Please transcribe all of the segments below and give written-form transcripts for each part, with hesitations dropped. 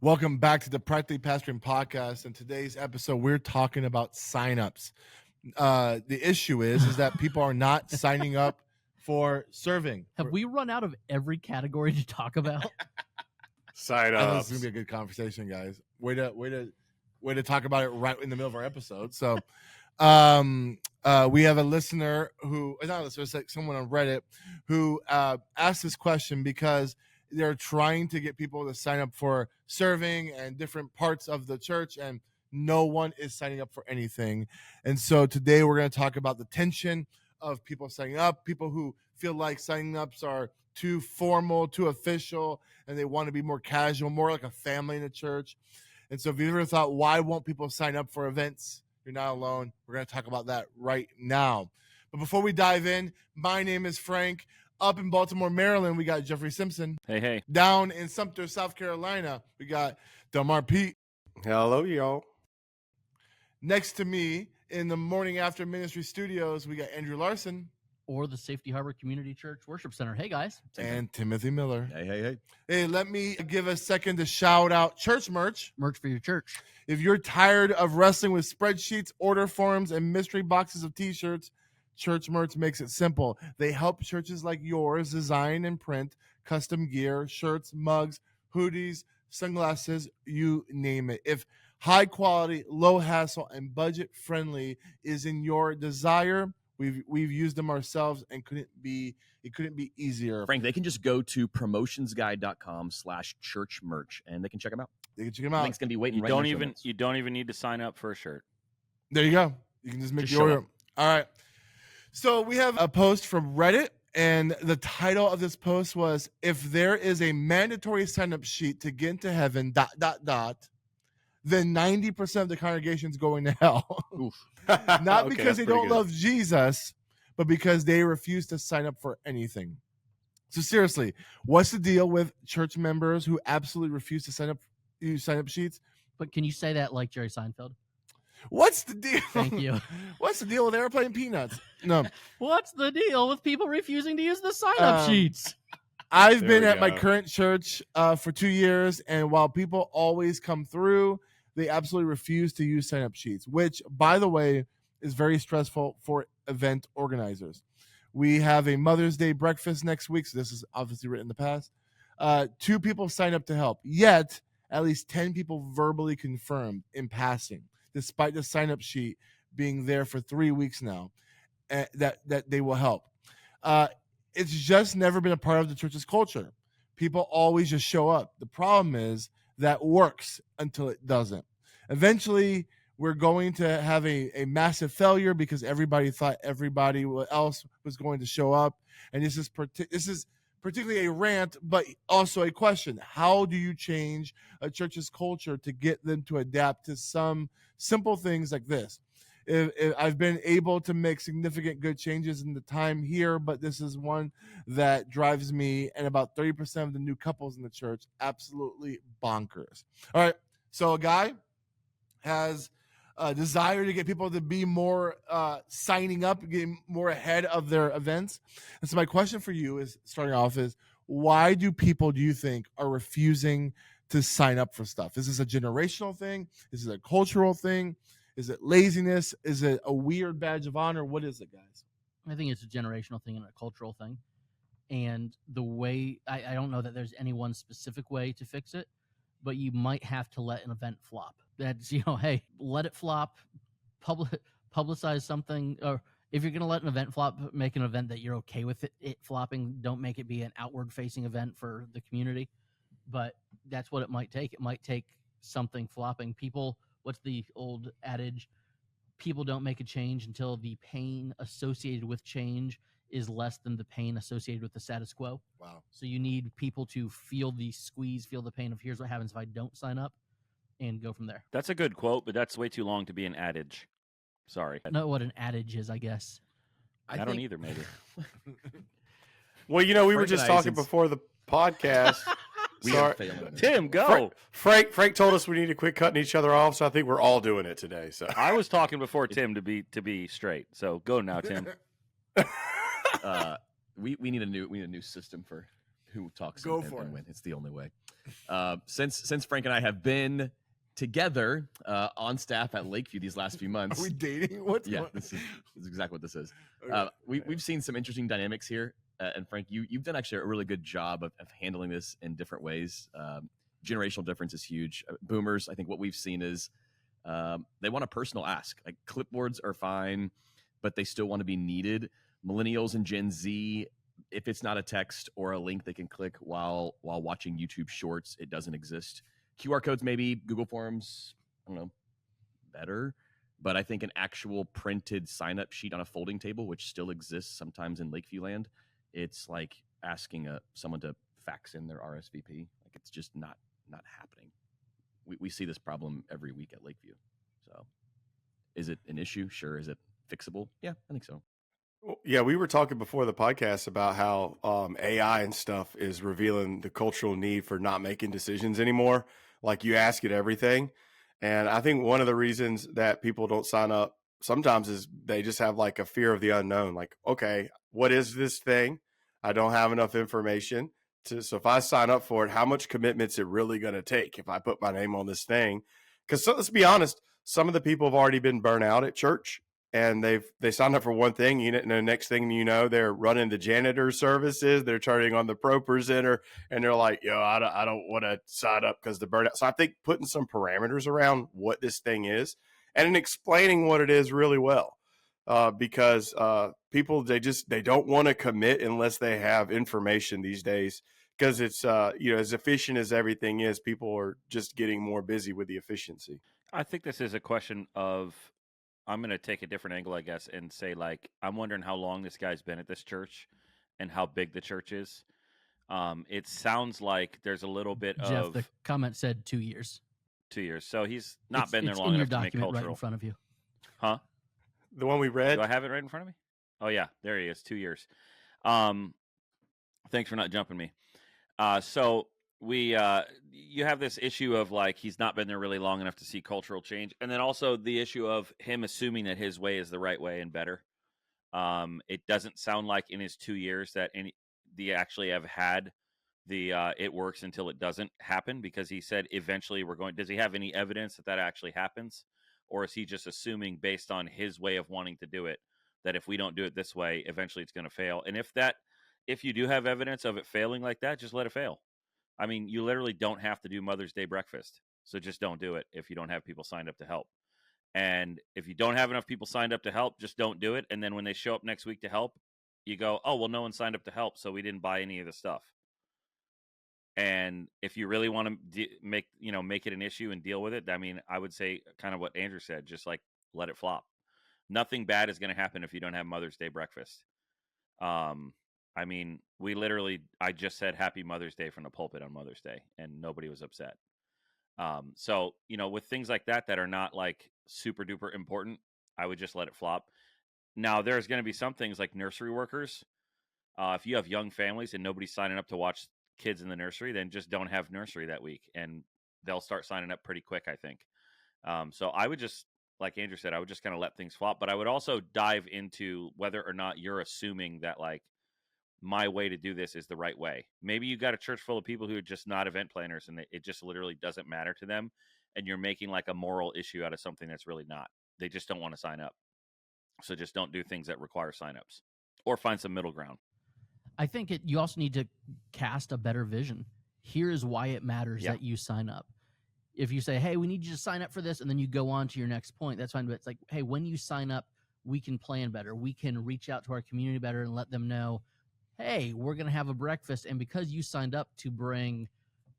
Welcome back to the Practically Pastoring Podcast. In today's episode, we're talking about signups. The issue is that people are not signing up for serving. Have we run out of every category to talk about? Sign I know up. this is gonna be a good conversation, guys. Way to talk about it right in the middle of our episode. So, we have a listener who, not a listener, it's like someone on Reddit who asked this question because they're trying to get people to sign up for serving and different parts of the church, and no one is signing up for anything. And so today we're going to talk about the tension of people signing up, people who feel like signing ups are too formal, too official, and they want to be more casual, more like a family in the church. And so if you've ever thought, why won't people sign up for events? You're not alone. We're going to talk about that right now. But before we dive in, my name is Frank. Up in Baltimore, Maryland, we got Jeffrey Simpson. Hey. Down in Sumter, South Carolina, we got Delmar Pete. Hello, y'all. Next to me in the Morning After Ministry Studios, we got Andrew Larson. Or the Safety Harbor Community Church Worship Center. Hey, guys. And Timothy Miller. Hey. Hey, let me give a second to shout out church merch. Merch for your church. If you're tired of wrestling with spreadsheets, order forms, and mystery boxes of t-shirts, Church Merch makes it simple. They help churches like yours design and print custom gear, shirts, mugs, hoodies, sunglasses, you name it. If high quality, low hassle, and budget friendly is in your desire, we've used them ourselves and it couldn't be easier. Frank, they can just go to promotionsguide.com/church merch and they can check them out. They can check them out. Link's gonna be waiting. You don't even need to sign up for a shirt. There you go. You can just make Just the show order. up. All right. So we have a post from Reddit, and the title of this post was, if there is a mandatory sign-up sheet to get into heaven, ... then 90% of the congregation is going to hell. Not Okay, because that's they pretty don't good. love Jesus, but because they refuse to sign up for anything. So seriously, what's the deal with church members who absolutely refuse to sign up sheets? But can you say that like Jerry Seinfeld? What's the deal? Thank you. What's the deal with airplane peanuts? No. What's the deal with people refusing to use the sign-up sheets? I've There been we at my go. current church for 2 years, and while people always come through, they absolutely refuse to use sign-up sheets, which, by the way, is very stressful for event organizers. We have a Mother's Day breakfast next week, so this is obviously written in the past. 2 people signed up to help, yet at least 10 people verbally confirmed in passing, despite the sign-up sheet being there for 3 weeks now, that they will help. It's just never been a part of the church's culture. People always just show up. The problem is that works until it doesn't. Eventually, we're going to have a massive failure because everybody thought everybody else was going to show up. And this is particularly a rant, but also a question. How do you change a church's culture to get them to adapt to some simple things like this? If I've been able to make significant good changes in the time here, but this is one that drives me and about 30% of the new couples in the church absolutely bonkers. All right, so a guy has a desire to get people to be more signing up, getting more ahead of their events. And so my question for you is, starting off, is why do people, do you think, are refusing to sign up for stuff? Is this a generational thing? Is it a cultural thing? Is it laziness? Is it a weird badge of honor? What is it, guys? I think it's a generational thing and a cultural thing. And the way, I don't know that there's any one specific way to fix it, but you might have to let an event flop. That's, hey, let it flop, publicize something, or if you're going to let an event flop, make an event that you're okay with it flopping. Don't make it be an outward-facing event for the community. But that's what it might take. It might take something flopping. People, what's the old adage? People don't make a change until the pain associated with change is less than the pain associated with the status quo. Wow. So you need people to feel the squeeze, feel the pain of here's what happens if I don't sign up, and go from there. That's a good quote, but that's way too long to be an adage. Sorry. I know what an adage is, I guess. I don't either, maybe. Well, we were Frank just and I, talking since- before the podcast. We Sorry. have failed on this. Tim, go. Frank told us we need to quit cutting each other off, so I think we're all doing it today. So I was talking before Tim to be straight. So go now, Tim. We need a new system for who talks Go and for it. win. It's the only way. Since Frank and I have been together on staff at Lakeview these last few months. Are we dating? What's Yeah, going this is exactly what this is. Okay. We've seen some interesting dynamics here. And Frank, you've done actually a really good job of handling this in different ways. Generational difference is huge. Boomers, I think what we've seen is they want a personal ask. Like clipboards are fine, but they still want to be needed. Millennials and Gen Z, if it's not a text or a link they can click while watching YouTube Shorts, it doesn't exist. QR codes, maybe Google Forms, I don't know, better. But I think an actual printed sign-up sheet on a folding table, which still exists sometimes in Lakeview land, it's like asking someone to fax in their RSVP. Like it's just not happening. We see this problem every week at Lakeview. So is it an issue? Sure. Is it fixable? Yeah, I think so. Yeah, we were talking before the podcast about how AI and stuff is revealing the cultural need for not making decisions anymore. Like you ask it everything. And I think one of the reasons that people don't sign up sometimes is they just have like a fear of the unknown. Like, okay, what is this thing? I don't have enough information. So if I sign up for it, how much commitment's it really going to take if I put my name on this thing? Because let's be honest, some of the people have already been burnt out at church. And they signed up for one thing, and the next thing you know, they're running the janitor services, they're turning on the pro presenter, and they're like, "Yo, I don't want to sign up because the burnout." So I think putting some parameters around what this thing is, and in explaining what it is really well, because people they don't want to commit unless they have information these days, because it's as efficient as everything is, people are just getting more busy with the efficiency. I think this is a question of, I'm going to take a different angle, I guess, and say, like, I'm wondering how long this guy's been at this church and how big the church is. It sounds like there's a little bit Jeff, of the comment said 2 years. 2 years. So he's not been there It's long in your enough to make document cultural. right in front of you. Huh? The one we read. Do I have it right in front of me? Oh, yeah. There he is. 2 years. Thanks for not jumping me. So you have this issue of like he's not been there really long enough to see cultural change, and then also the issue of him assuming that his way is the right way and better. It doesn't sound like in his 2 years that they actually have had the it works until it doesn't happen, because he said eventually we're going. Does he have any evidence that actually happens, or is he just assuming based on his way of wanting to do it that if we don't do it this way, eventually it's going to fail? And if you do have evidence of it failing like that, just let it fail. I mean, you literally don't have to do Mother's Day breakfast. So just don't do it if you don't have people signed up to help. And if you don't have enough people signed up to help, just don't do it. And then when they show up next week to help, you go, oh, well, no one signed up to help, so we didn't buy any of the stuff. And if you really want to make it an issue and deal with it, I mean, I would say kind of what Andrew said, just like let it flop. Nothing bad is going to happen if you don't have Mother's Day breakfast. I mean, I just said Happy Mother's Day from the pulpit on Mother's Day, and nobody was upset. So, with things like that are not like super duper important, I would just let it flop. Now, there's going to be some things like nursery workers. If you have young families and nobody's signing up to watch kids in the nursery, then just don't have nursery that week, and they'll start signing up pretty quick, I think. So I would just, like Andrew said, I would just kind of let things flop. But I would also dive into whether or not you're assuming that like my way to do this is the right way. Maybe you got a church full of people who are just not event planners, and it just literally doesn't matter to them, and you're making like a moral issue out of something that's really not. They just don't want to sign up. So just don't do things that require signups, or find some middle ground. I think you also need to cast a better vision. Here is why it matters that you sign up. If you say, hey, we need you to sign up for this, and then you go on to your next point, that's fine. But it's like, hey, when you sign up, we can plan better. We can reach out to our community better and let them know, hey, we're going to have a breakfast. And because you signed up to bring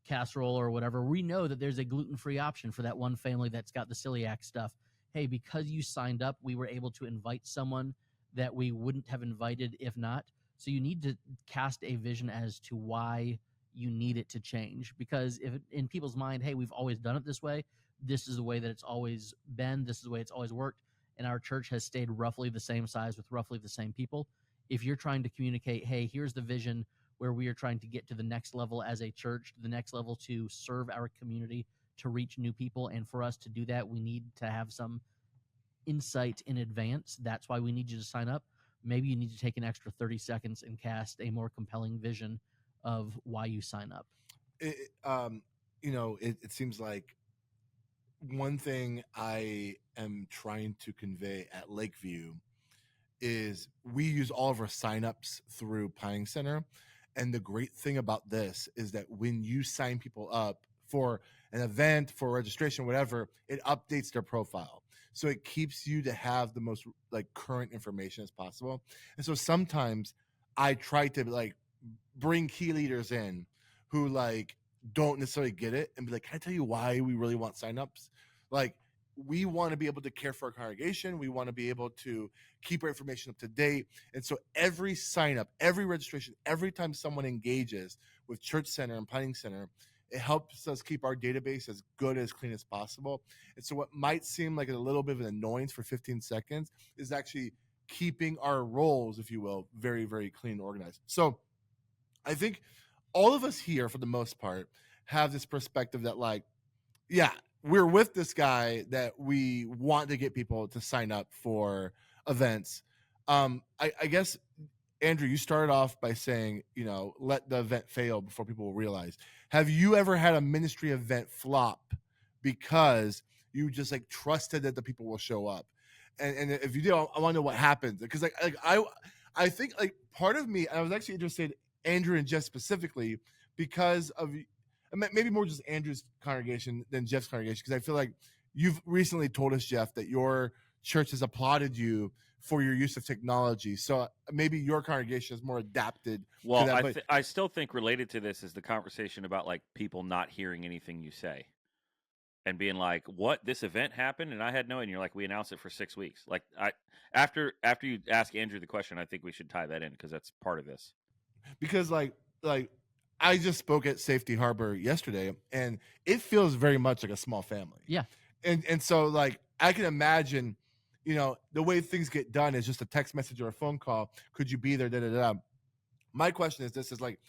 casserole or whatever, we know that there's a gluten-free option for that one family that's got the celiac stuff. Hey, because you signed up, we were able to invite someone that we wouldn't have invited if not. So you need to cast a vision as to why you need it to change. Because if in people's mind, hey, we've always done it this way, this is the way that it's always been, this is the way it's always worked, and our church has stayed roughly the same size with roughly the same people. If you're trying to communicate, hey, here's the vision where we are trying to get to the next level as a church, to the next level to serve our community, to reach new people, and for us to do that, we need to have some insight in advance. That's why we need you to sign up. Maybe you need to take an extra 30 seconds and cast a more compelling vision of why you sign up. It seems like one thing I am trying to convey at Lakeview is we use all of our signups through Planning Center. And the great thing about this is that when you sign people up for an event, for registration, whatever, it updates their profile. So it keeps you to have the most like current information as possible. And so sometimes I try to like bring key leaders in who like don't necessarily get it and be like, can I tell you why we really want signups? Like, we want to be able to care for our congregation. We want to be able to keep our information up to date. And so every sign up, every registration, every time someone engages with Church Center and Planning Center, it helps us keep our database as good, as clean as possible. And so what might seem like a little bit of an annoyance for 15 seconds is actually keeping our roles, if you will, very, very clean and organized. So I think all of us here, for the most part, have this perspective that like, yeah, we're with this guy that we want to get people to sign up for events. I guess, Andrew, you started off by saying, let the event fail before people will realize. Have you ever had a ministry event flop because you just like trusted that the people will show up? And if you do, I want to know what happens. Because I think like part of me, I was actually interested, Andrew and Jeff specifically, because of maybe more just Andrew's congregation than Jeff's congregation, because I feel like you've recently told us, Jeff, that your church has applauded you for your use of technology. So maybe your congregation is more adapted. Well, to that, I still think related to this is the conversation about like people not hearing anything you say and being like, what, this event happened and I had no, and you're like, we announced it for 6 weeks. Like after you ask Andrew the question, I think we should tie that in because that's part of this. Because like I just spoke at Safety Harbor yesterday, and it feels very much like a small family. Yeah. And so like I can imagine, the way things get done is just a text message or a phone call. Could you be there? Da, da, da. My question is this: is like,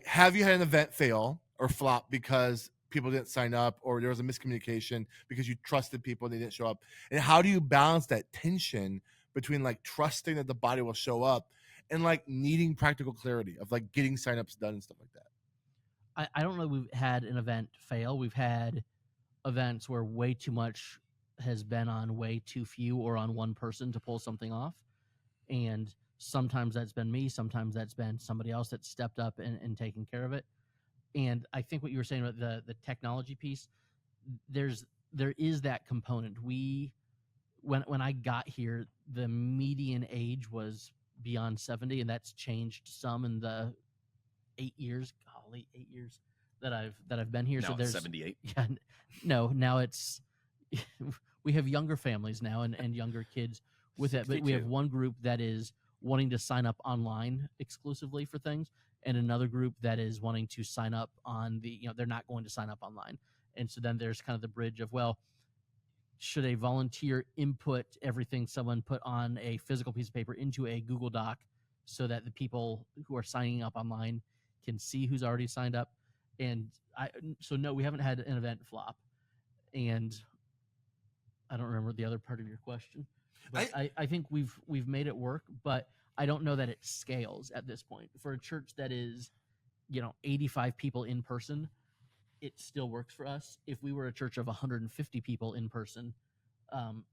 have you had an event fail or flop because people didn't sign up, or there was a miscommunication because you trusted people and they didn't show up? And how do you balance that tension between like trusting that the body will show up and like needing practical clarity of like getting signups done and stuff like that? I don't know we've had an event fail. We've had events where way too much has been on way too few or on one person to pull something off. And sometimes that's been me. Sometimes that's been somebody else that stepped up and taken care of it. And I think what you were saying about the technology piece, there is that component. When I got here, the median age was beyond 70, and that's changed some in the 8 years that I've been here. Now So there's 78. Yeah, no, now it's we have younger families now and younger kids with it, but we have 62. one group that is wanting to sign up online exclusively for things, and another group that is wanting to sign up on they're not going to sign up online. And so then there's kind of the bridge of, well, should a volunteer input everything someone put on a physical piece of paper into a Google Doc so that the people who are signing up online can see who's already signed up? And so no, we haven't had an event flop. And I don't remember the other part of your question, but I think we've made it work, but I don't know that it scales at this point. For a church that is, 85 people in person, it still works for us. If we were a church of 150 people in person,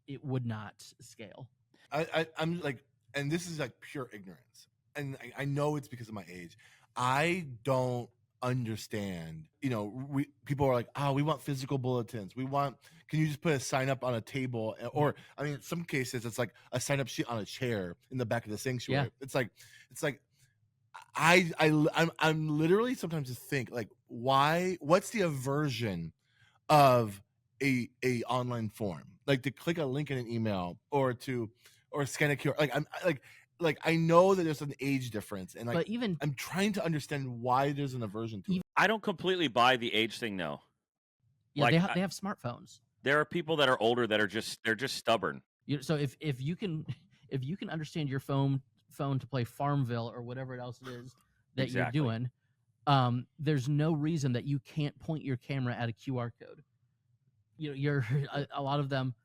it would not scale. I'm like, and this is like pure ignorance, and I know it's because of my age. I don't understand. People are like, oh, we want physical bulletins. Can you just put a sign up on a table? Or I mean, in some cases, it's like a sign up sheet on a chair in the back of the sanctuary. Yeah. It's like I'm literally sometimes just think like, what's the aversion of a online form, like to click a link in an email or scan a QR? Like I'm like I know that there's an age difference, and like, But even I'm trying to understand why there's an aversion to it. I don't completely buy the age thing though. Like, they have smartphones. There are people that are older that are just stubborn. So if you can understand your phone to play Farmville or whatever else it is that Exactly. you're doing, there's no reason that you can't point your camera at a QR code. A lot of them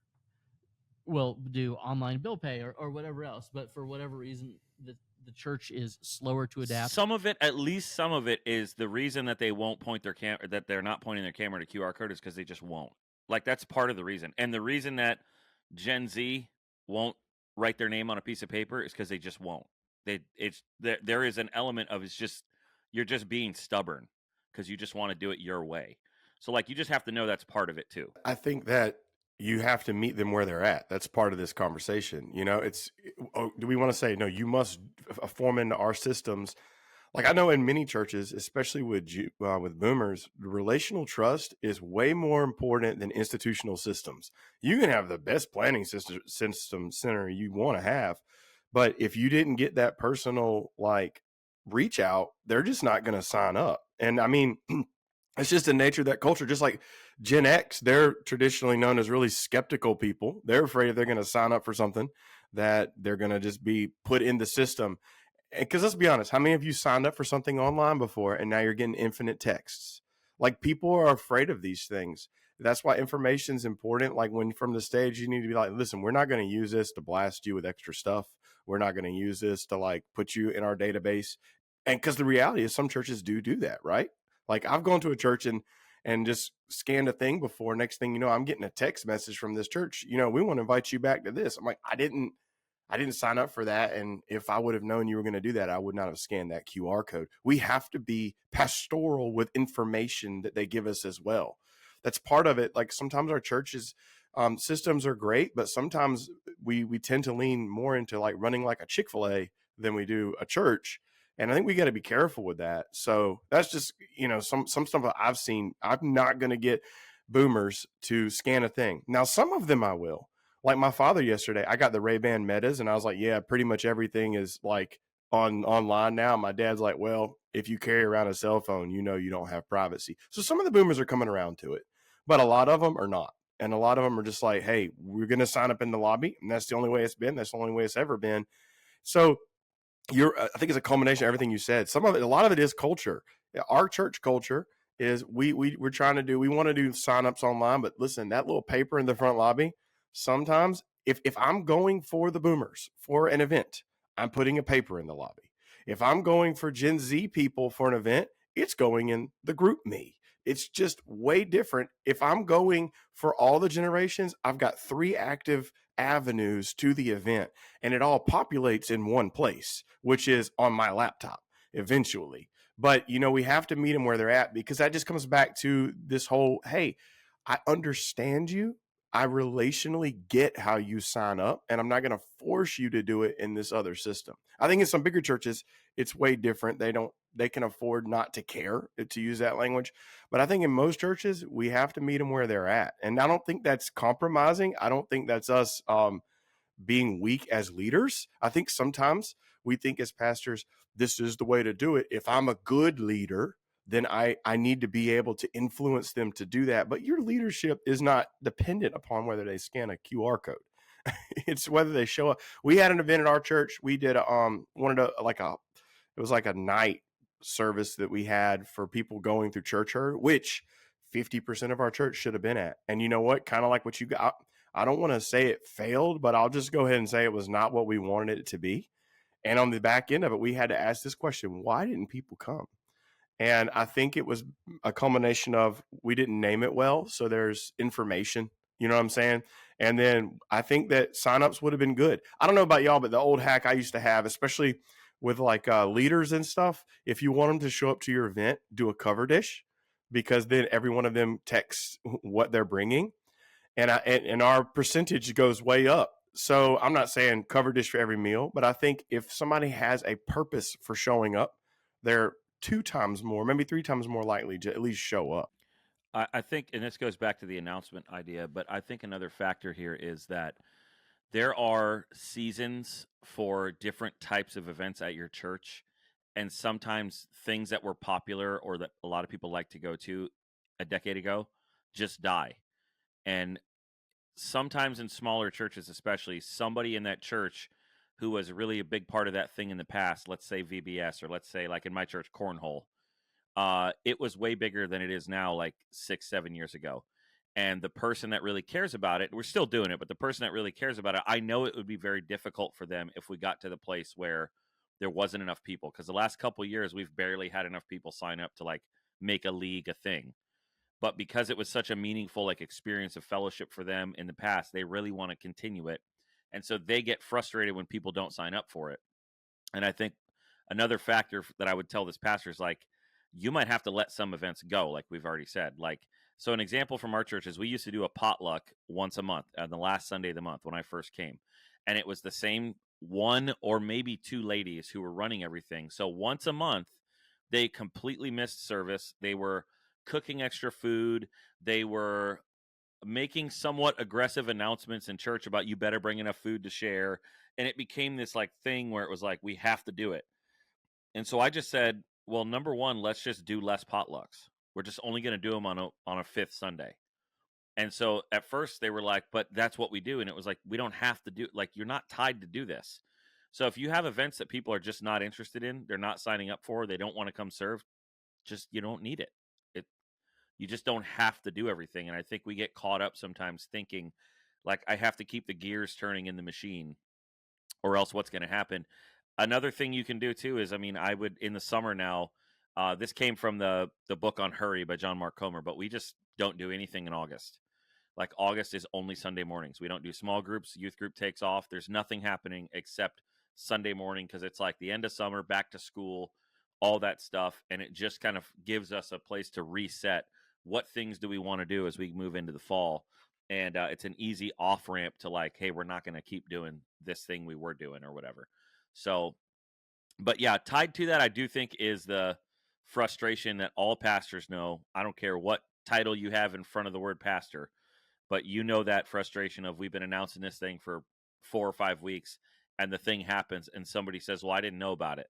will do online bill pay or whatever else, but for whatever reason, the church is slower to adapt? Some of it, at least some of it, is the reason that they won't point their camera, that they're not pointing their camera to QR code, is because they just won't. Like, that's part of the reason. And the reason that Gen Z won't write their name on a piece of paper is because they just won't. There is an element of, it's just, you're just being stubborn because you just want to do it your way. So, like, you just have to know that's part of it too. I think that you have to meet them where they're at. That's part of this conversation. You know, do we want to say, no, you must form into our systems? Like, I know in many churches, especially with boomers, relational trust is way more important than institutional systems. You can have the best planning system center you want to have, but if you didn't get that personal, like, reach out, they're just not going to sign up. And I mean, it's just the nature of that culture. Just like Gen X, they're traditionally known as really skeptical people. They're afraid if they're going to sign up for something that they're going to just be put in the system. Because let's be honest, how many of you signed up for something online before and now you're getting infinite texts? Like, people are afraid of these things. That's why information is important. Like, when from the stage, you need to be like, listen, we're not going to use this to blast you with extra stuff. We're not going to use this to, like, put you in our database. And because the reality is some churches do that, right? Like, I've gone to a church and just scanned a thing before. Next thing you know, I'm getting a text message from this church. You know, we want to invite you back to this. I'm like, I didn't sign up for that. And if I would have known you were going to do that, I would not have scanned that QR code. We have to be pastoral with information that they give us as well. That's part of it. Like, sometimes our churches systems are great, but sometimes we tend to lean more into, like, running like a Chick-fil-A than we do a church. And I think we got to be careful with that. So that's just, you know, some stuff that I've seen. I'm not going to get boomers to scan a thing. Now, some of them I will. Like my father yesterday, I got the Ray-Ban Metas, and I was like, yeah, pretty much everything is like online now. My dad's like, well, if you carry around a cell phone, you know you don't have privacy. So some of the boomers are coming around to it, but a lot of them are not. And a lot of them are just like, hey, we're going to sign up in the lobby, and that's the only way it's been. That's the only way it's ever been. So I think it's a culmination of everything you said. Some of it, a lot of it is culture. Our church culture is we're trying to do, we want to do signups online, but listen, that little paper in the front lobby, sometimes if I'm going for the boomers for an event, I'm putting a paper in the lobby. If I'm going for Gen Z people for an event, it's going in the group me. It's just way different. If I'm going for all the generations, I've got 3 active avenues to the event, and it all populates in one place, which is on my laptop eventually. But, you know, we have to meet them where they're at, because that just comes back to this whole, hey, I understand you. I relationally get how you sign up, and I'm not going to force you to do it in this other system. I think in some bigger churches, it's way different. They can afford not to care, to use that language. But I think in most churches, we have to meet them where they're at. And I don't think that's compromising. I don't think that's us being weak as leaders. I think sometimes we think as pastors, this is the way to do it. If I'm a good leader, then I need to be able to influence them to do that. But your leadership is not dependent upon whether they scan a QR code. It's whether they show up. We had an event at our church. We did it was like a night service that we had for people going through church hurt, which 50% of our church should have been at. And you know what? Kind of like what you got. I don't want to say it failed, but I'll just go ahead and say it was not what we wanted it to be. And on the back end of it, we had to ask this question: why didn't people come? And I think it was a culmination of, we didn't name it well. So there's information, you know what I'm saying? And then I think that signups would have been good. I don't know about y'all, but the old hack I used to have, especially with like leaders and stuff, if you want them to show up to your event, do a cover dish, because then every one of them texts what they're bringing. And our percentage goes way up. So I'm not saying cover dish for every meal, but I think if somebody has a purpose for showing up, they're 2 times more, maybe 3 times more likely to at least show up. I think, and this goes back to the announcement idea, but I think another factor here is that there are seasons for different types of events at your church, and sometimes things that were popular or that a lot of people like to go to a decade ago just die. And sometimes in smaller churches, especially, somebody in that church who was really a big part of that thing in the past, let's say VBS, or let's say, like in my church, Cornhole, it was way bigger than it is now, like 6-7 years ago. And the person that really cares about it, we're still doing it, but the person that really cares about it, I know it would be very difficult for them if we got to the place where there wasn't enough people, because the last couple years we've barely had enough people sign up to like make a league a thing. But because it was such a meaningful like experience of fellowship for them in the past, they really want to continue it. And so they get frustrated when people don't sign up for it. And I think another factor that I would tell this pastor is like, you might have to let some events go, like we've already said. Like, so an example from our church is we used to do a potluck once a month on the last Sunday of the month when I first came. And it was the same one or maybe two ladies who were running everything. So once a month, they completely missed service. They were cooking extra food. They were making somewhat aggressive announcements in church about you better bring enough food to share. And it became this like thing where it was like, we have to do it. And so I just said, well, number one, let's just do less potlucks. We're just only going to do them on a fifth Sunday. And so at first they were like, but that's what we do. And it was like, we don't have to do, like, you're not tied to do this. So if you have events that people are just not interested in, they're not signing up for, they don't want to come serve, just, you don't need it. You just don't have to do everything. And I think we get caught up sometimes thinking like, I have to keep the gears turning in the machine or else what's going to happen. Another thing you can do too is, I mean, I would in the summer now, this came from the book on Hurry by John Mark Comer, but we just don't do anything in August. Like August is only Sunday mornings. We don't do small groups. Youth group takes off. There's nothing happening except Sunday morning because it's like the end of summer, back to school, all that stuff. And it just kind of gives us a place to reset. What things do we want to do as we move into the fall? And it's an easy off ramp to like, hey, we're not going to keep doing this thing we were doing or whatever. So, but yeah, tied to that, I do think is the frustration that all pastors know. I don't care what title you have in front of the word pastor, but you know that frustration of we've been announcing this thing for 4 or 5 weeks and the thing happens and somebody says, well, I didn't know about it.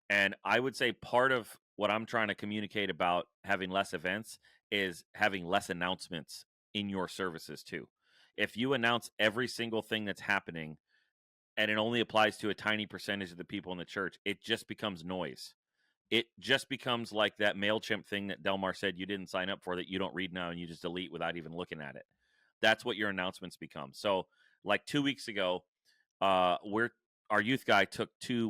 And I would say part of what I'm trying to communicate about having less events is having less announcements in your services too. If you announce every single thing that's happening and it only applies to a tiny percentage of the people in the church, it just becomes noise. It just becomes like that MailChimp thing that Delmar said you didn't sign up for that you don't read now and you just delete without even looking at it. That's what your announcements become. So like 2 weeks ago, our youth guy took 2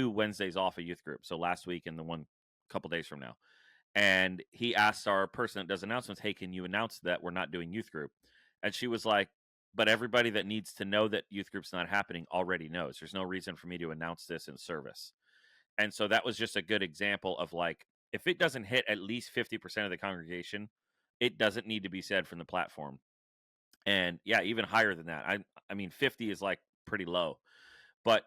Wednesdays off a youth group. So last week and the one couple days from now. And he asked our person that does announcements, hey, can you announce that we're not doing youth group? And she was like, but everybody that needs to know that youth group's not happening already knows. There's no reason for me to announce this in service. And so that was just a good example of like, if it doesn't hit at least 50% of the congregation, it doesn't need to be said from the platform. And yeah, even higher than that. I mean, 50 is like pretty low. But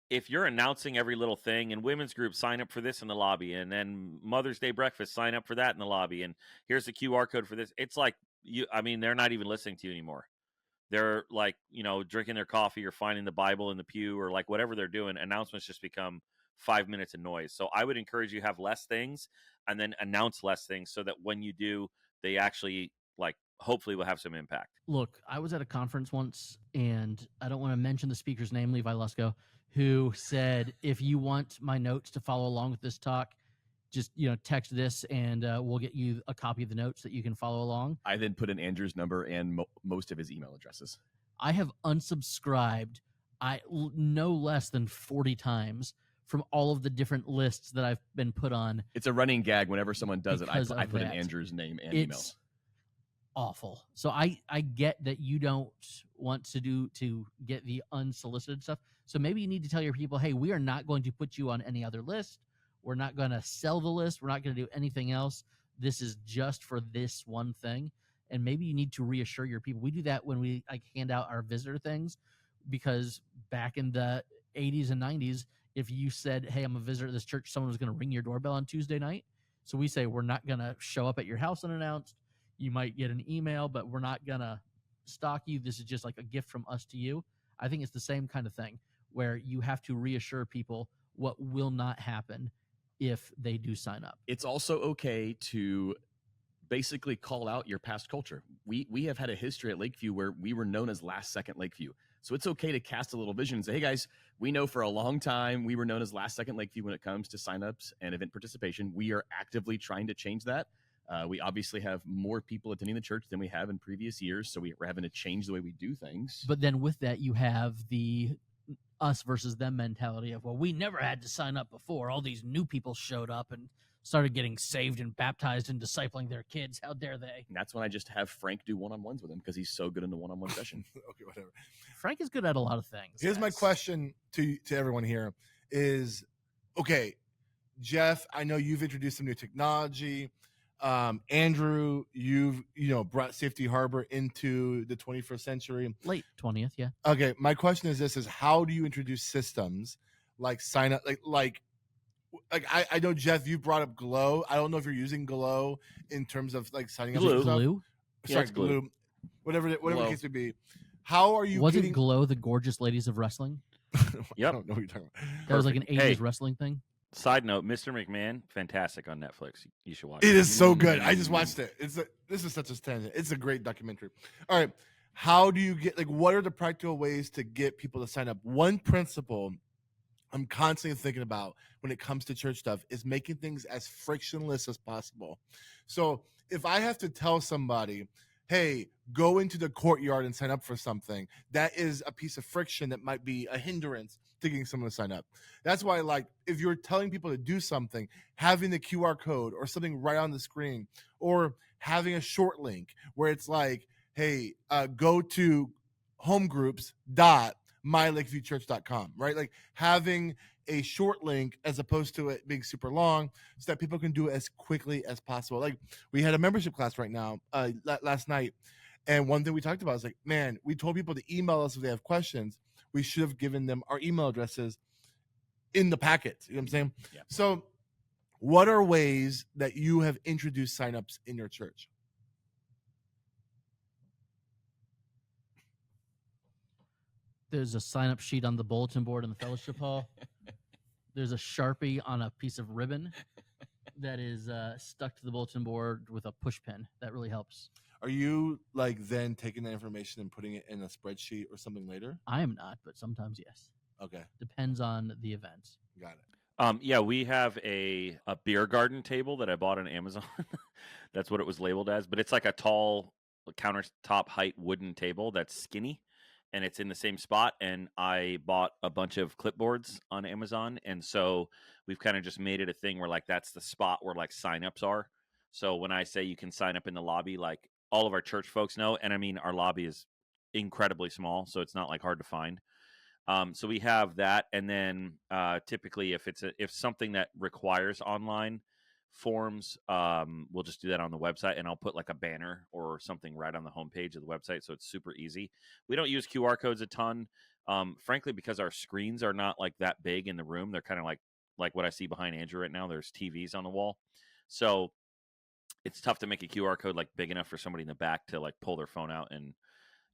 if you're announcing every little thing and women's group sign up for this in the lobby and then Mother's Day breakfast, sign up for that in the lobby. And here's the QR code for this. It's like they're not even listening to you anymore. They're like, drinking their coffee or finding the Bible in the pew or like whatever they're doing. Announcements just become 5 minutes of noise. So I would encourage you to have less things and then announce less things so that when you do, they actually like hopefully will have some impact. Look, I was at a conference once, and I don't want to mention the speaker's name, Levi Lusko, who said, if you want my notes to follow along with this talk, just text this and we'll get you a copy of the notes that you can follow along. I then put in Andrew's number and most of his email addresses. I have unsubscribed no less than 40 times from all of the different lists that I've been put on. It's a running gag. Whenever someone does it, I put in that. Andrew's name and It's email. Awful. So I get that you don't want to get the unsolicited stuff. So maybe you need to tell your people, hey, we are not going to put you on any other list. We're not going to sell the list. We're not going to do anything else. This is just for this one thing. And maybe you need to reassure your people. We do that when we hand out our visitor things, because back in the 80s and 90s, if you said, hey, I'm a visitor at this church, someone was going to ring your doorbell on Tuesday night. So we say, we're not going to show up at your house unannounced. You might get an email, but we're not going to stalk you. This is just like a gift from us to you. I think it's the same kind of thing where you have to reassure people what will not happen if they do sign up. It's also okay to basically call out your past culture. We have had a history at Lakeview where we were known as Last Second Lakeview. So it's okay to cast a little vision and say, hey guys, we know for a long time we were known as Last Second Lakeview when it comes to signups and event participation. We are actively trying to change that. We obviously have more people attending the church than we have in previous years, so we're having to change the way we do things. But then with that, you have the us versus them mentality of, well, we never had to sign up before. All these new people showed up and started getting saved and baptized and discipling their kids. How dare they? And that's when I just have Frank do one-on-ones with him because he's so good in the one-on-one session. Okay, whatever. Frank is good at a lot of things. Here's my guys. question to everyone here is, okay, Jeff, I know you've introduced some new technology. Andrew, you've brought Safety Harbor into the 21st century. Late 20th, yeah. Okay, my question is this: is how do you introduce systems like sign up, like I know, Jeff, you brought up Glow. I don't know if you're using Glow in terms of like signing up. Glue. for stuff. Glue? Yeah, Sorry, it's Glue. Glue. Whatever the Glow. case may be. How are you Wasn't getting? Glow the gorgeous ladies of wrestling? I Yep. don't know what you're talking about. That was like an 80s Hey. wrestling thing. Side note: Mr. McMahon, fantastic on Netflix. You should watch It it. is so good. I just watched it. This is such a tangent. It's a great documentary. All right, how do you get, like, what are the practical ways to get people to sign up? One principle I'm constantly thinking about when it comes to church stuff is making things as frictionless as possible. So if I have to tell somebody, hey, go into the courtyard and sign up for something, that is a piece of friction that might be a hindrance to getting someone to sign up. That's why, like, if you're telling people to do something, having the QR code or something right on the screen, or having a short link where it's like, hey, go to homegroups.mylakeviewchurch.com, right? Like having a short link as opposed to it being super long so that people can do it as quickly as possible. Like we had a membership class right now, last night. And one thing we talked about is like, man, we told people to email us if they have questions. We should have given them our email addresses in the packet. You know what I'm saying? Yeah. So what are ways that you have introduced signups in your church? There's a sign-up sheet on the bulletin board in the fellowship hall. There's a Sharpie on a piece of ribbon that is stuck to the bulletin board with a push pin. That really helps. Are you like then taking that information and putting it in a spreadsheet or something later? I am not, but sometimes yes. Okay, Depends on the event. got it. Yeah, we have a beer garden table that I bought on Amazon. That's what it was labeled as, but it's like a tall countertop height wooden table that's skinny, and it's in the same spot. And I bought a bunch of clipboards on Amazon, and so we've kind of just made it a thing where like that's the spot where like signups are. So when I say you can sign up in the lobby, like all of our church folks know, and I mean our lobby is incredibly small, so it's not like hard to find. So we have that, and then typically if something that requires online forms, we'll just do that on the website, and I'll put like a banner or something right on the homepage of the website, so it's super easy. We don't use QR codes a ton, frankly, because our screens are not like that big in the room. They're kind of like what I see behind Andrew right now. There's TVs on the wall, so it's tough to make a QR code like big enough for somebody in the back to like pull their phone out and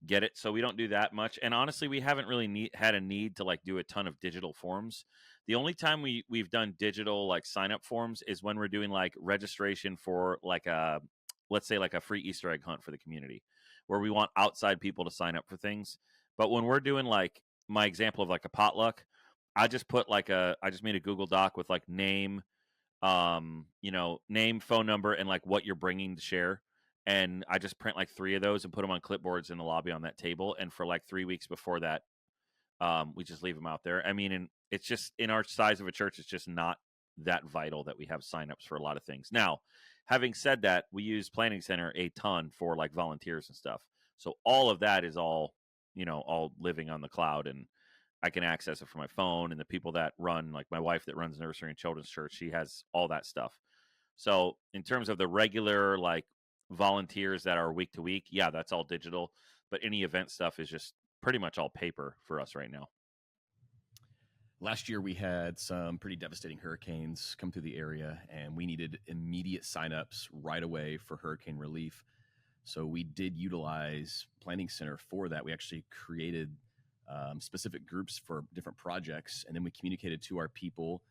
get it. So we don't do that much, and honestly we haven't really had a need to like do a ton of digital forms. The only time we've done digital like sign up forms is when we're doing like registration for like a, let's say like a free Easter egg hunt for the community, where we want outside people to sign up for things. But when we're doing like my example of like a potluck, I just made a Google Doc with like name, name, phone number, and like what you're bringing to share. And I just print like 3 of those and put them on clipboards in the lobby on that table. And for like 3 weeks before that, we just leave them out there. I mean, and it's just in our size of a church, it's just not that vital that we have signups for a lot of things. Now, having said that, we use Planning Center a ton for like volunteers and stuff. So all of that is all living on the cloud, and I can access it from my phone. And the people that run, like my wife that runs nursery and children's church, she has all that stuff. So in terms of the regular like volunteers that are week to week, yeah, that's all digital. But any event stuff is just pretty much all paper for us right now. Last year, we had some pretty devastating hurricanes come through the area, and we needed immediate signups right away for hurricane relief. So we did utilize Planning Center for that. We actually created specific groups for different projects, and then we communicated to our people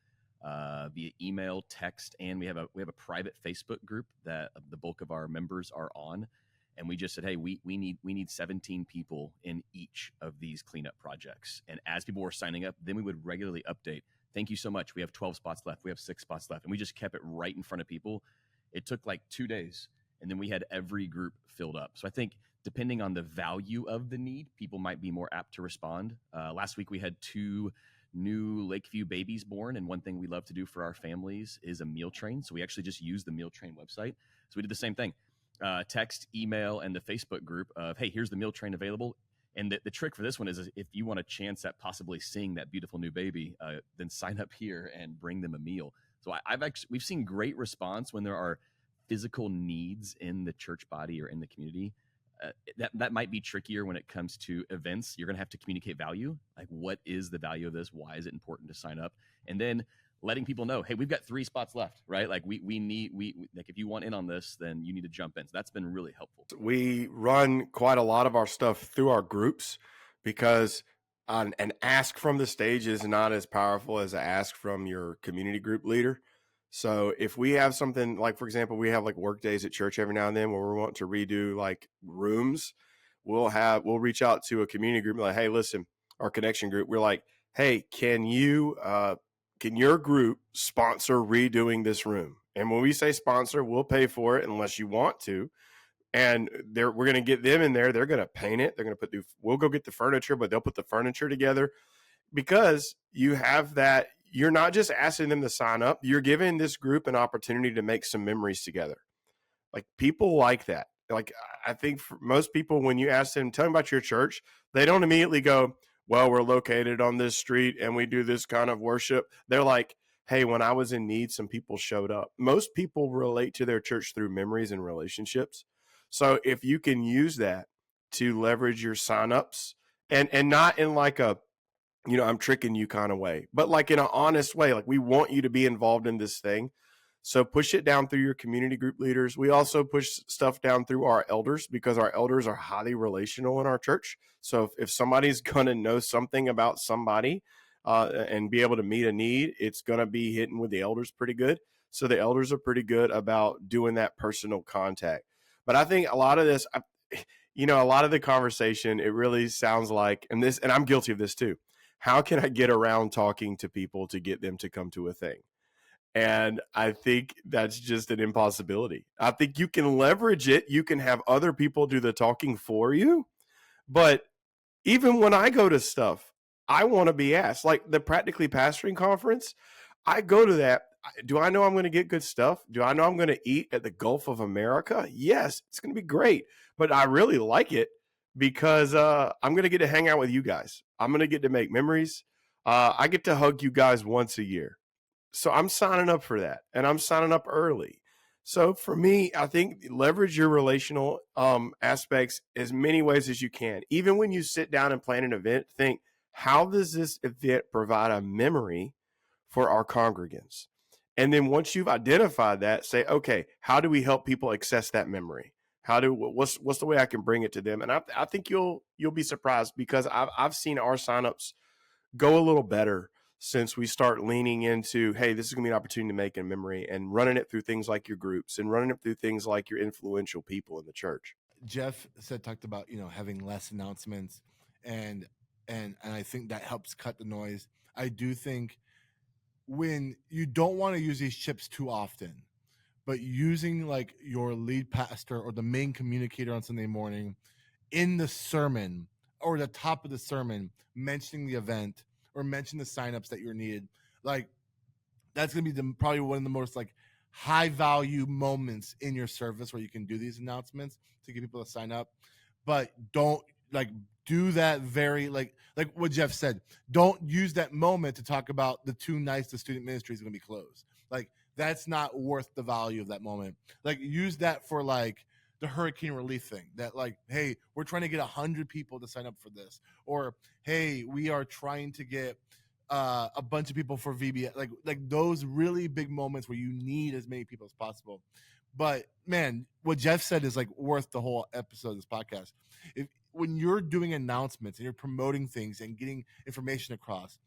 via email, text, and we have a private Facebook group that the bulk of our members are on. And we just said, hey, we need 17 people in each of these cleanup projects. And as people were signing up, then we would regularly update. Thank you so much. We have 12 spots left. We have 6 spots left. And we just kept it right in front of people. It took like 2 days. And then we had every group filled up. So I think depending on the value of the need, people might be more apt to respond. Last week we had 2 new Lakeview babies born, and one thing we love to do for our families is a meal train. So we actually just use the meal train website. So we did the same thing. Text, email, and the Facebook group of, hey, here's the meal train available. And the trick for this one is if you want a chance at possibly seeing that beautiful new baby, then sign up here and bring them a meal. So we've seen great response when there are physical needs in the church body or in the community. That might be trickier when it comes to events. You're going to have to communicate value. Like, what is the value of this? Why is it important to sign up? And then letting people know, hey, we've got 3 spots left, right? Like we like, if you want in on this, then you need to jump in. So that's been really helpful. We run quite a lot of our stuff through our groups because an ask from the stage is not as powerful as an ask from your community group leader. So if we have something like, for example, we have like work days at church every now and then where we want to redo like rooms, we'll reach out to a community group and like, hey, listen, our connection group, we're like, hey, can your group sponsor redoing this room? And when we say sponsor, we'll pay for it unless you want to. And we're going to get them in there. They're going to paint it. They're going to we'll go get the furniture, but they'll put the furniture together, because you have that. You're not just asking them to sign up. You're giving this group an opportunity to make some memories together. Like, people like that. Like, I think for most people, when you ask them, tell them about your church, they don't immediately go, well, we're located on this street and we do this kind of worship. They're like, hey, when I was in need, some people showed up. Most people relate to their church through memories and relationships. So if you can use that to leverage your signups, and not in like a, I'm tricking you kind of way, but like in an honest way, like, we want you to be involved in this thing. So push it down through your community group leaders. We also push stuff down through our elders, because our elders are highly relational in our church. So if somebody's going to know something about somebody and be able to meet a need, it's going to be hitting with the elders pretty good. So the elders are pretty good about doing that personal contact. But I think a lot of this, a lot of the conversation, it really sounds like, and I'm guilty of this too. How can I get around talking to people to get them to come to a thing? And I think that's just an impossibility. I think you can leverage it. You can have other people do the talking for you. But even when I go to stuff, I want to be asked. Like the Practically Pastoring Conference, I go to that. Do I know I'm going to get good stuff? Do I know I'm going to eat at the Gulf of America? Yes, it's going to be great. But I really like it because I'm going to get to hang out with you guys. I'm going to get to make memories. I get to hug you guys once a year. So I'm signing up for that, and I'm signing up early. So for me, I think leverage your relational aspects as many ways as you can. Even when you sit down and plan an event, think, how does this event provide a memory for our congregants? And then once you've identified that, say, okay, how do we help people access that memory? What's the way I can bring it to them? And I think you'll be surprised, because I've seen our signups go a little better since we start leaning into, hey, this is going to be an opportunity to make a memory, and running it through things like your groups and running it through things like your influential people in the church. Jeff talked about, having less announcements, and I think that helps cut the noise. I do think when you don't want to use these chips too often, but using like your lead pastor or the main communicator on Sunday morning in the sermon or the top of the sermon, mentioning the event or mention the signups that you're needed, like that's going to be probably one of the most like high value moments in your service where you can do these announcements to get people to sign up. But don't do that very like what Jeff said. Don't use that moment to talk about the 2 nights the student ministry is going to be closed. Like that's not worth the value of that moment. Like use that for like the hurricane relief thing, that like, hey, we're trying to get 100 people to sign up for this, or hey, we are trying to get a bunch of people for VBS, like those really big moments where you need as many people as possible. But man, what Jeff said is like worth the whole episode of this podcast. When you're doing announcements and you're promoting things and getting information across,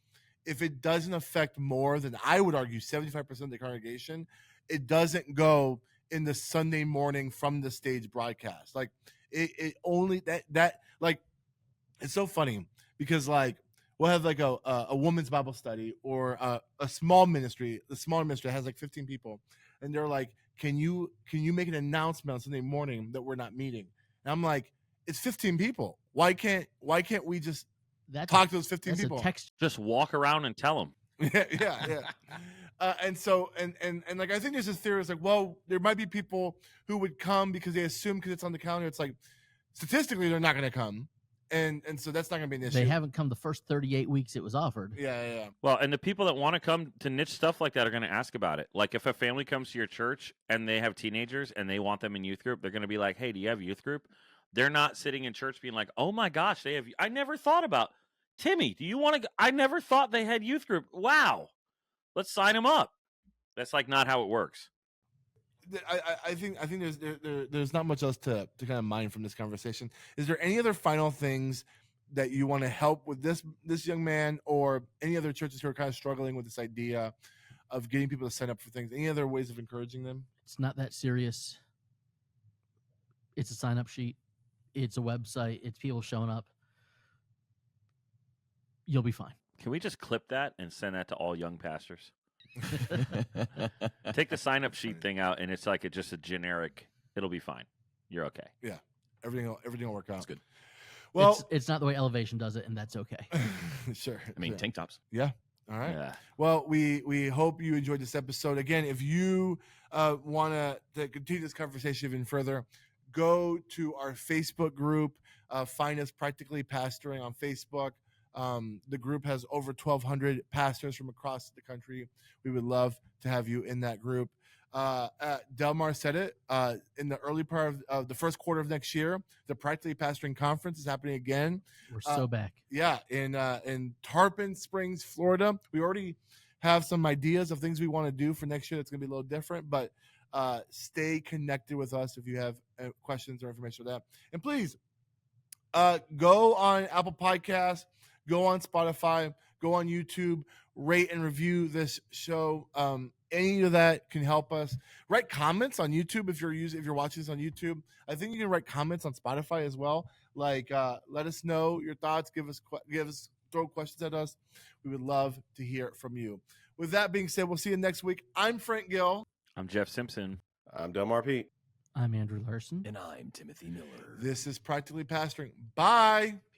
if it doesn't affect more than, I would argue, 75% of the congregation, it doesn't go in the Sunday morning from the stage broadcast. Like it only that like, it's so funny because like we'll have like a women's Bible study or a small ministry. The smaller ministry has like 15 people, and they're like, can you make an announcement on Sunday morning that we're not meeting? And I'm like, it's 15 people. Why can't we just That's talk to those 15 that's people? a text. Just walk around and tell them. yeah. And so and like I think there's this theory. It's like, well, there might be people who would come because they assume because it's on the calendar. It's like statistically they're not going to come, and so that's not going to be an issue. They haven't come the first 38 weeks it was offered. Yeah. Well, and the people that want to come to niche stuff like that are going to ask about it. Like if a family comes to your church and they have teenagers and they want them in youth group, they're going to be like, "Hey, do you have youth group?" They're not sitting in church being like, "Oh my gosh, they have." I never thought about Timmy. Do you want to? I never thought they had youth group. Wow, let's sign them up. That's like not how it works. I think there's not much else to kind of mine from this conversation. Is there any other final things that you want to help with this young man, or any other churches who are kind of struggling with this idea of getting people to sign up for things? Any other ways of encouraging them? It's not that serious. It's a sign-up sheet. It's a website. It's people showing up. You'll be fine. Can we just clip that and send that to all young pastors? Take the sign up sheet thing out, and it's like just a generic. It'll be fine. You're okay. Yeah, everything will work out. That's good. Well, it's not the way Elevation does it, and that's okay. sure. I mean, sure. tank tops. Yeah. All right. Yeah. Well, we hope you enjoyed this episode. Again, if you want to continue this conversation even further, go to our Facebook group. Find us Practically Pastoring on Facebook. The group has over 1,200 pastors from across the country. We would love to have you in that group. Delmar said it in the early part of the first quarter of next year. The Practically Pastoring Conference is happening again. We're so back. Yeah, in Tarpon Springs, Florida. We already have some ideas of things we want to do for next year. That's going to be a little different, but stay connected with us if you have questions or information for that. And please go on Apple Podcasts, go on Spotify, go on YouTube, rate and review this show. Any of that can help us. Write comments on YouTube if you're watching this on YouTube. I think you can write comments on Spotify as well. Like, let us know your thoughts. Throw questions at us. We would love to hear from you. With that being said, we'll see you next week. I'm Frank Gill. I'm Jeff Simpson. I'm Delmar Pete. I'm Andrew Larson. And I'm Timothy Miller. This is Practically Pastoring. Bye.